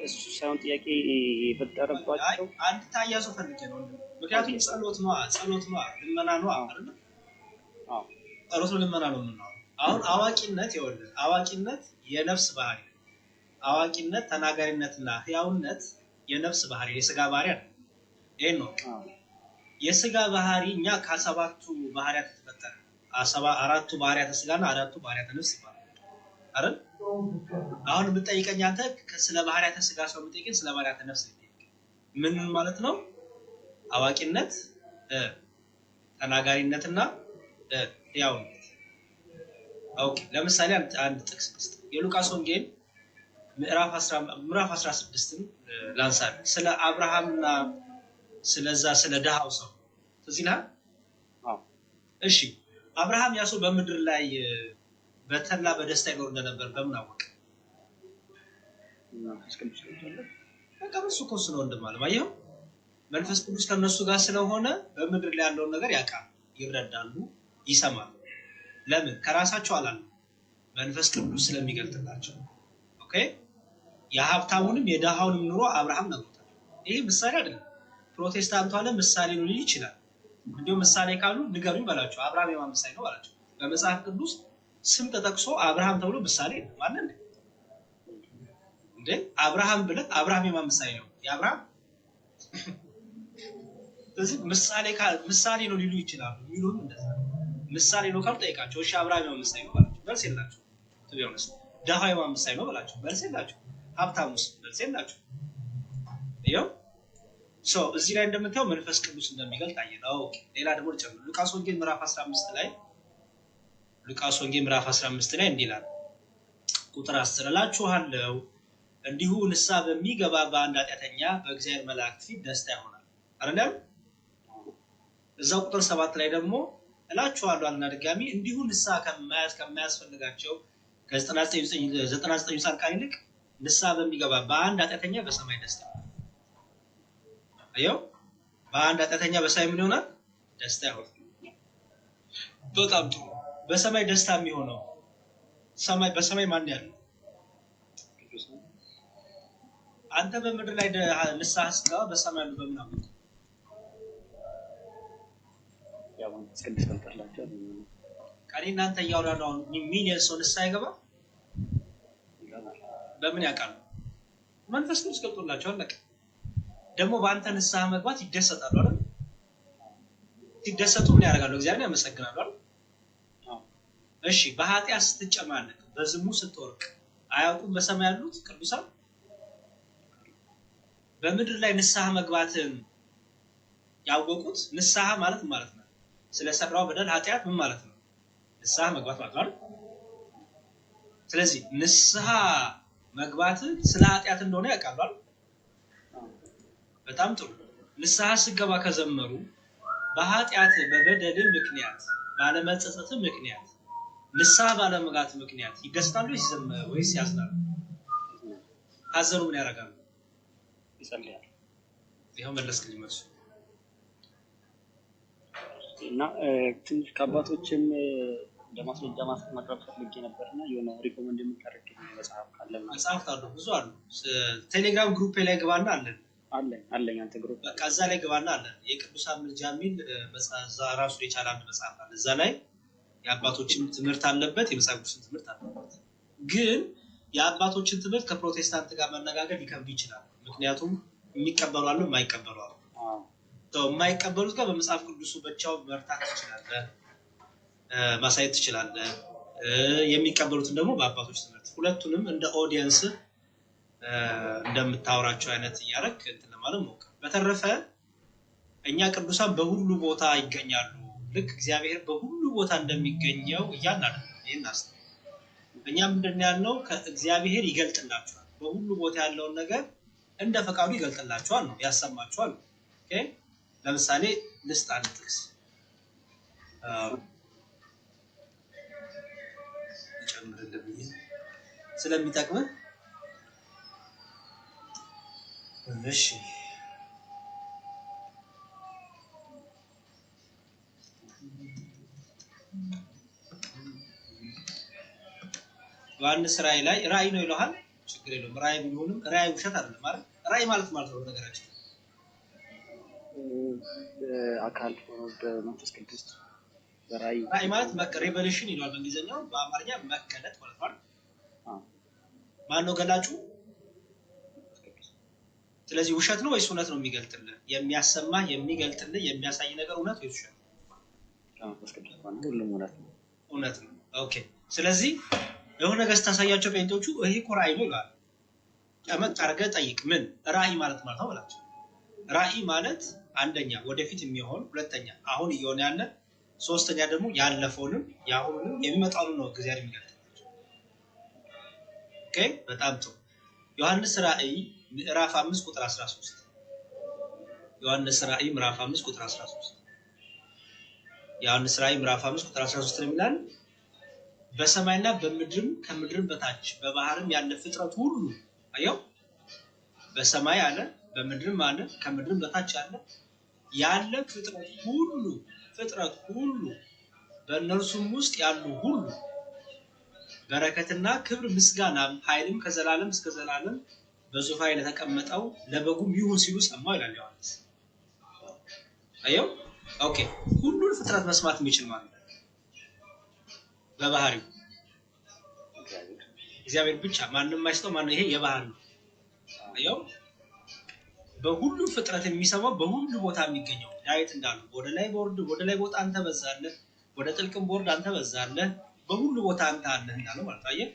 እሱ ሳይሆን ጥያቄ የፈጠረባቸው አንድ ታያሱ ፈልጌ ነው ምክንያቱም ጸሎት ነው ልመና ነው አይደል ጸሎት ልመና ነው አሁን አዋቂነት ይወልድ አዋቂነት የነፍስ ባህሪ አዋቂነት ተናጋሪነትና ህያውነት የነፍስ ባህሪ የሥጋ ባህሪ አይደል ይሄ ነው የሥጋ ባህሪ እኛ ከሰባቱ ባህሪያት ተፈጠረ አራቱ ባህሪያት ሥጋና አራቱ ባህሪያት ነፍስ ይባላል አይደል አሁን ብትጠይቀኝ አንተ ስለ ባህሪያት ሥጋ ሰው ብትጠይቀኝ ስለ ባህሪያት ነፍስ ምን ማለት ነው አዋቂነት ተናጋሪነትና ህያውነት ኦኬ ለምሳሌ አንድ ጥቅስ የሉቃስ ወንጌል ምዕራፍ 16 ላንሳ ስለ አብርሃምና ስለዛ ስለ ደሃው ሰው ስለዚህ እሺ አብርሃም ያሱ በመድር ላይ በተላ በደስታ ይኖር እንደነበር በምን አወቀ በቃ እሱ ኮስ ነው እንደማለት ባየው መንፈስ ቅዱስ ከነሱ ጋር ስለሆነ በመድር ላይ ያለው ነገር ያውቃል ይረዳሉ ይሰማሉ ለምን ከራሳቸው አላሉ መንፈስ ቅዱስ ስለሚገልጥላቸው ኦኬ የሀብታሙንም የደሃውንም ኑሮ አብርሃም ነግሮታል ይሄ ምሳሌ አይደለም ፕሮቴስታንቱ አለ ምሳሌ ነው ሊል ይችላል እንዴው ምሳሌ ካሉ ንገሩኝ ባላቸው አብርሃም የማን ምሳሌ ነው ባላቸው በመጽሐፍ ቅዱስ ስም ተጠቅሶ አብርሃም ተብሎ ምሳሌ ማለት ነው እንዴ አብርሃም ብለ አብርሃም የማን ምሳሌ ነው የአብርሃም ስለዚህ ምሳሌ ነው ሊሉ ይችላሉ ይሉም እንደዛ ምሳሌ ነው ካሉ ጠይቃቸው እሺ አብርሃም የማን ምሳሌ ነው ባላቸው መልስ የላቸው ትቢያውስ ደሃው የማን ምሳሌ ነው ባላቸው መልስ የላቸው ሀብታሙስ መልስ የላቸው ይኸው እዚህ ላይ እንደምታየው መንፈስ ቅዱስ እንደሚገልጥ አየነው ሌላ ደግሞ ጨምሩ ሉቃስ ወንጌል ምዕራፍ 15 ላይ እንዲህ ይላል ቁጥር 10 እላችኋለሁ እንዲሁ ንስሐ በሚገባ በአንድ ኃጢአተኛ በእግዚአብሔር መላእክት ፊት ደስታ ይሆናል አይደል እዛው ቁጥር 7 ላይ ደግሞ እላችኋለሁ አለና ድጋሚ እንዲሁ ንስሐ ከማያስፈልጋቸው ከ99 ጻድቃን ይልቅ ንስሐ በሚገባ በአንድ ኃጢአተኛ በሰማይ ደስታ አየው በአንድ ኃጢአተኛ በሰማይ ምን ይሆናል ደስታ ይሆናል በጣም ጥሩ በሰማይ ደስታ የሚሆነው በሰማይ ማን ያለው አንተ በመድር ላይ ንስሐ ስትገባ በሰማይ ያለው በምን አመጣ ያው እስከዚህ ተንቀርላችሁ ቀሪ እናንተ ያወራናው ሚሊየን ሰው ንስሐ ይገባ በምን ያውቃል መንፈስ ቅዱስ ገብቶላቸው አለቀ ደግሞ በአንተ ንስሐ መግባት ይደሰታሉ አይደል ሲደሰቱ ምን ያደርጋሉ እግዚአብሔርን ያመሰግናሉ አይደል እሺ በኃጢአት ስትጨማለቅ በዝሙት ስትወርቅ አያውቁም በሰማይ ያሉት ቅዱሳን በመድር ላይ ንስሐ መግባትን ያወቁት ንስሐ ማለት ነው ስለሰራው በደል ኃጢአት ምን ማለት ነው ንስሐ መግባት ማለት ነው ስለዚህ ንስሐ መግባት ስለ ኃጢአት እንደሆነ ያውቃሉ አይደል በጣም ጥሩ ንስሐ ሲገባ ከዘመሩ በኃጢአት በበደል ምክንያት ባለመጸጸት ምክንያት ንስሐ ባለመግባት ምክንያት ይደስታሉ ወይስ ያዝናሉ አዘሩ ምን ያደርጋሉ ይጸልያሉ ይሄው መለስክልኝ መልሱ እና ትንሽ ከአባቶችም ለማስረጃ ማቅረብ ፈልጌ ነበርና የሆነ ሪኮመንድ የምታደርግ መጽሐፍ ካለ መጽሐፍ አሉ ብዙ አሉ ቴሌግራም ግሩፕ ላይ ገባና አለኝ አንተ ግሩፕ በቃ እዛ ላይ ገባና አለ የቅዱሳን ምልጃ የሚል መጽሐፍ ራሱ የቻለ አንድ መጽሐፍ አለ እዛ ላይ የአባቶችን ትምህርት አለበት የመጽሐፎችን ትምህርት አለበት ግን የአባቶችን ትምህርት ከፕሮቴስታንት ጋር መነጋገር ሊከብድ ይችላል ምክንያቱም የሚቀበሉ አሉ የማይቀበሉ አሉ የማይቀበሉት ጋር በመጽሐፍ ቅዱስ ብቻው መርታት ይችላል ማሳየት ይችላል የሚቀበሉትን ደግሞ በአባቶች ትምህርት ሁለቱንም እንደ ኦዲየንስ እንደምታወራቸው አይነት ያረክ እንትን ለማለት ሞከር በተረፈ እኛ ቅዱሳን በሁሉ ቦታ ይገኛሉ ልክ እግዚአብሔር በሁሉ ቦታ እንደሚገኘው ያናል ይሄናስ እኛ ምንድነው ያለው ከእግዚአብሔር ይገልጥላችኋል በሁሉ ቦታ ያለውን ነገር እንደ ፈቃዱ ይገልጥላችኋል ነው ያሰማችኋል ኦኬ ለምሳሌ ልስጣን ጥቅስ ይጨምርልኝ ስለሚጠቅም እሺ ዮሐንስ ራእይ ነው ይለዋል ችግር የለውም። ራእይ ቢሆንም ራእይ ውሸት አይደለም ማለት ራእይ ማለት ነው ነገራችን አካል ሆኖ በመንፈስ ቅዱስ ራእይ ማለት ሬቨሌሽን ይላል በእንግሊዘኛው፣ በአማርኛ መገለጥ ማለት ነው። ማን ነው ገላጩ? ስለዚህ ውሸት ነው ወይስ እውነት ነው የሚገልጥልህ? የሚያሰማህ የሚገልጥልህ የሚያሳይ ነገር እውነት ወይስ ውሸት? መንፈስ ቅዱስ ማለት ሁሉም እውነት ነው። እውነት ነው። ኦኬ። ስለዚህ የሆነ ነገር ስታሳያቸው ጴንጤዎቹ ይሄ እኮ ራእይ ነው ይላሉ። ቀመጥ አድርገህ ጠይቅ። ምን ራእይ ማለት ነው ብላችሁ። ራእይ ማለት አንደኛ ወደፊት የሚሆን፣ ሁለተኛ አሁን እየሆነ ያለ፣ ሶስተኛ ደግሞ ያለፈውንም ያሁኑንም የሚመጣውን ነው እግዚአብሔር የሚገልጥላቸው። ኦኬ፣ በጣም ጥሩ። ዮሐንስ ራእይ ምዕራፍ 5 ቁጥር 13 ዮሐንስ ራእይ ምዕራፍ 5 ቁጥር 13 ዮሐንስ ራእይ ምዕራፍ 5 ቁጥር 13 ነው የሚላል በሰማይና በምድርም ከምድርም በታች በባህርም ያለ ፍጥረት ሁሉ አየው። በሰማይ አለ፣ በምድርም አለ፣ ከምድርም በታች ያለ ፍጥረት ሁሉ በእነርሱም ውስጥ ያሉ ሁሉ በረከትና ክብር ምስጋናም ኃይልም ከዘላለም እስከ ዘላለም በዙፋኑ ለተቀመጠው ለበጉም ይሁን ሲሉ ሰማው ይላል ዮሐንስ። አየው። ኦኬ፣ ሁሉን ፍጥረት መስማት የሚችል ማለት ነው በባህሪው እግዚአብሔር ብቻ፣ ማንንም አይስተው። ማን ይሄ የባህሪው ነው። አየው። በሁሉ ፍጥረት የሚሰማው በሁሉ ቦታ የሚገኘው ዳዊት እንዳለው ወደ ላይ ቦታ አንተ በዛለህ፣ ወደ ጥልቅም ቦርድ አንተ በዛለህ፣ በሁሉ ቦታ አንተ አለህ እንዳለው ማለት አየህ።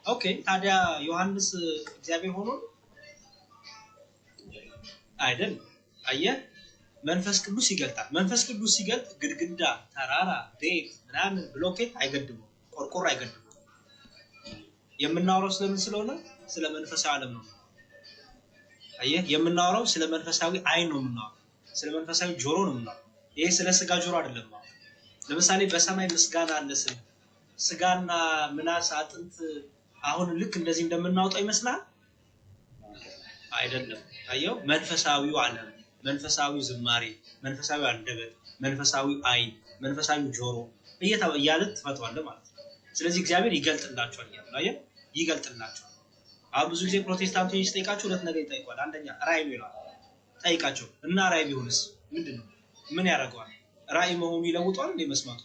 ኦኬ፣ ታዲያ ዮሐንስ እግዚአብሔር ሆኖ አይደል? አየህ፣ መንፈስ ቅዱስ ይገልጣል። መንፈስ ቅዱስ ሲገልጥ ግድግዳ፣ ተራራ፣ ቤት ምናምን ብሎኬት አይገድም፣ ቆርቆሮ አይገድም። የምናወራው ስለምን ስለሆነ ስለ መንፈሳዊ ዓለም ነው። አየህ፣ የምናወራው ስለ መንፈሳዊ አይን ነው የምናወራው፣ ስለ መንፈሳዊ ጆሮ ነው የምናወራው። ይሄ ስለ ስጋ ጆሮ አይደለም። ለምሳሌ በሰማይ ምስጋና አለ ስል ስጋና ምላስ አጥንት አሁን ልክ እንደዚህ እንደምናወጣው ይመስላል አይደለም። አየው፣ መንፈሳዊው ዓለም፣ መንፈሳዊ ዝማሬ፣ መንፈሳዊ አንደበት፣ መንፈሳዊ አይን፣ መንፈሳዊ ጆሮ እያለ ትፈቷለህ ማለት ነው። ስለዚህ እግዚአብሔር ይገልጥላቸዋል ይላል። አየህ፣ ይገልጥላቸዋል። አሁን ብዙ ጊዜ ፕሮቴስታንቶች ሲጠይቃቸው ሁለት ነገር ይጠይቋል። አንደኛ ራእይ ነው ይላል። ጠይቃቸው እና ራእይ ቢሆንስ ምንድነው? ምን ያደርገዋል? ራእይ መሆኑ ይለውጠዋል እንዴ? መስማቱ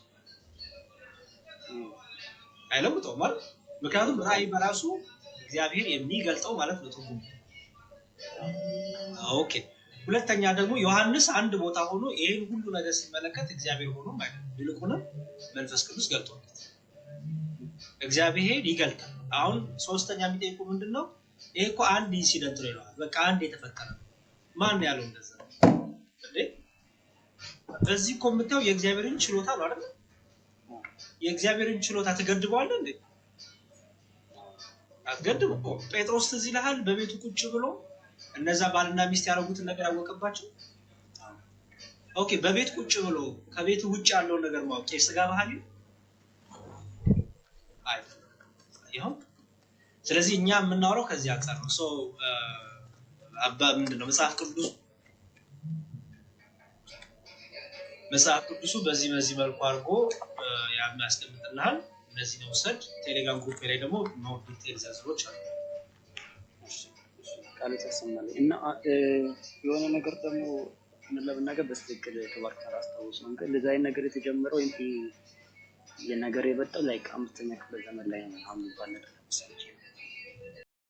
አይለውጠውም ማለት። ምክንያቱም ራእይ በራሱ እግዚአብሔር የሚገልጠው ማለት ነው ትርጉሙ። ኦኬ። ሁለተኛ ደግሞ ዮሐንስ አንድ ቦታ ሆኖ ይሄን ሁሉ ነገር ሲመለከት እግዚአብሔር ሆኖ ማለት ነው። ይልቁንም መንፈስ ቅዱስ ገልጦታል። እግዚአብሔር ይገልጣል። አሁን ሶስተኛ የሚጠይቁ ምንድነው? ይሄ እኮ አንድ ኢንሲደንት ነው ይላል። በቃ አንድ የተፈጠረ ነው። ማን ያለው እንደዛ እንዴ? በዚህ እኮ የምታየው የእግዚአብሔርን ችሎታ ነው አይደል? የእግዚአብሔርን ችሎታ ትገድበዋለህ እንዴ? አትገድበው እኮ። ጴጥሮስ ትዝ ይልሃል በቤቱ ቁጭ ብሎ እነዛ ባልና ሚስት ያደረጉትን ነገር አወቀባቸው። ኦኬ፣ በቤት ቁጭ ብሎ ከቤቱ ውጭ ያለውን ነገር ማወቅ የሥጋ ባህሪ ነው አይደል? ይሁን። ስለዚህ እኛ የምናወራው ከዚህ አንፃር ነው። ምንድነው መጽሐፍ ቅዱሱ በዚህ መልኩ አድርጎ ያስቀምጥልሃል። እነዚህ ነው ወሰድ። ቴሌግራም ግሩፕ ላይ ደግሞ ነው ዲቴል ዘርዝሮች አሉ። ቃል ተሰማለ እና የሆነ ነገር ደግሞ ለምናገር በትክክል ተባርከራ አስታውሰው ግን ለዛይ ነገር የተጀመረው የነገር የበጣው ላይ 5ኛ ክፍለ ዘመን ላይ ነው። አሁን ባለ